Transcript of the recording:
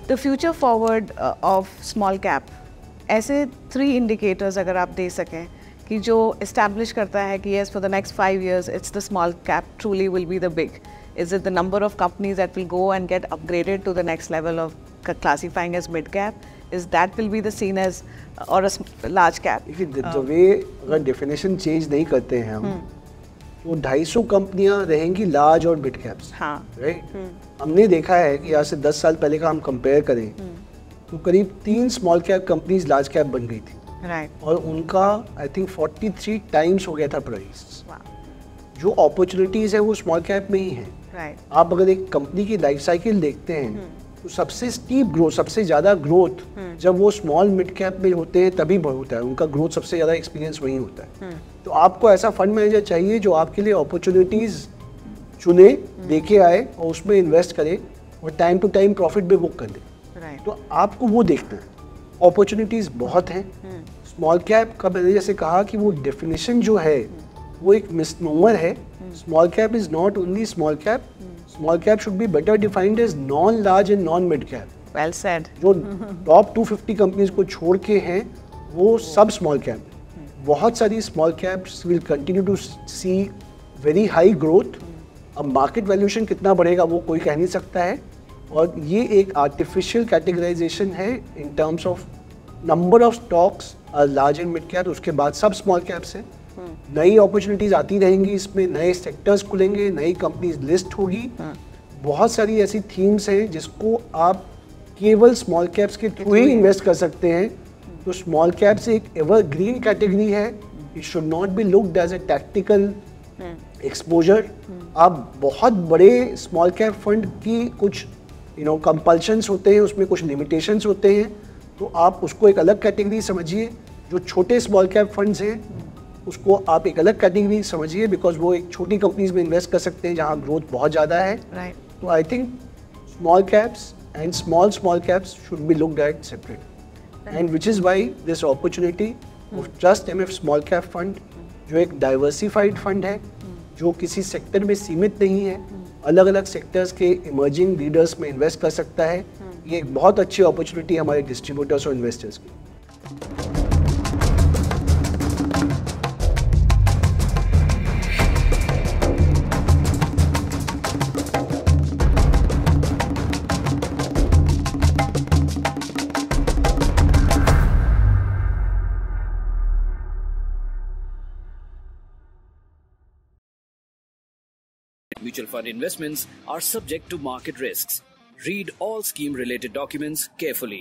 The future forward of small cap, ऐसे 3 indicators अगर आप दे सकें कि जो इस्टेब्लिश करता है कि yes for the next 5 years it's the small cap truly will be the big. Is it the number of companies that will go and get upgraded to the next level of classifying as mid cap? Is that will be the seen as or a large cap? The way अगर definition change नहीं करते हैं हम, तो 250 कंपनियां रहेंगी large और mid caps. हाँ. राइट. हमने देखा है कि आज से 10 साल पहले का हम कंपेयर करें तो करीब 3 small cap companies large cap बन गई थी. राइट. और उनका आई थिंक 43 टाइम्स हो गया था प्राइस. जो अपॉर्चुनिटीज है वो स्मॉल कैप में ही है. Right. आप अगर एक कंपनी की लाइफ साइकिल देखते हैं तो सबसे स्टीप ग्रोथ, सबसे ज़्यादा ग्रोथ जब वो स्मॉल मिड कैप में होते हैं तभी होता है. उनका ग्रोथ सबसे ज़्यादा एक्सपीरियंस वही होता है. तो आपको ऐसा फंड मैनेजर चाहिए जो आपके लिए अपॉर्चुनिटीज़ चुने, लेके आए और उसमें इन्वेस्ट करे और टाइम टू टाइम प्रॉफिट भी बुक कर दे. Right. तो आपको वो देखना है. अपॉर्चुनिटीज़ बहुत हैं. स्मॉल कैप का मैंने जैसे कहा कि वो डेफिनेशन जो है वो एक मिसनोमर है. Small cap is not only small cap. Small cap should be better defined as non large and non mid cap. Well said. जो टॉप 250 कंपनीज को छोड़ के हैं वो सब स्मॉल कैप. बहुत सारी small caps will continue to see very high growth. अब मार्केट वैल्यूएशन कितना बढ़ेगा वो कोई कह नहीं सकता है. और ये एक आर्टिफिशियल कैटेगराइजेशन है in terms of number of stocks large and mid cap. उसके बाद सब स्मॉल कैप्स हैं. नई अपॉर्चुनिटीज आती रहेंगी, इसमें नए सेक्टर्स खुलेंगे, नई कंपनीज लिस्ट होगी. बहुत सारी ऐसी थीम्स हैं जिसको आप केवल स्मॉल कैप्स के थ्रू ही इन्वेस्ट कर सकते हैं. तो स्मॉल कैप्स एक एवरग्रीन कैटेगरी है. It should not be looked as a tactical exposure. आप बहुत बड़े स्मॉल कैप फंड की कुछ कंपल्शंस होते हैं, उसमें कुछ लिमिटेशंस होते हैं. तो आप उसको एक अलग कैटेगरी समझिए. जो छोटे स्मॉल कैप फंड्स हैं उसको आप एक अलग कैटेगरी समझिए, बिकॉज वो एक छोटी कंपनीज में इन्वेस्ट कर सकते हैं जहाँ ग्रोथ बहुत ज़्यादा है. Right. तो I think small caps and small caps should be looked at separate. And which is why this opportunity of trust MF small cap fund, जो एक डाइवर्सिफाइड फंड है, जो किसी सेक्टर में सीमित नहीं है, अलग अलग सेक्टर्स के इमर्जिंग लीडर्स में इन्वेस्ट कर सकता है. ये एक बहुत अच्छी अपॉर्चुनिटी है हमारे डिस्ट्रीब्यूटर्स और इन्वेस्टर्स की. Mutual fund investments are subject to market risks. Read all scheme-related documents carefully.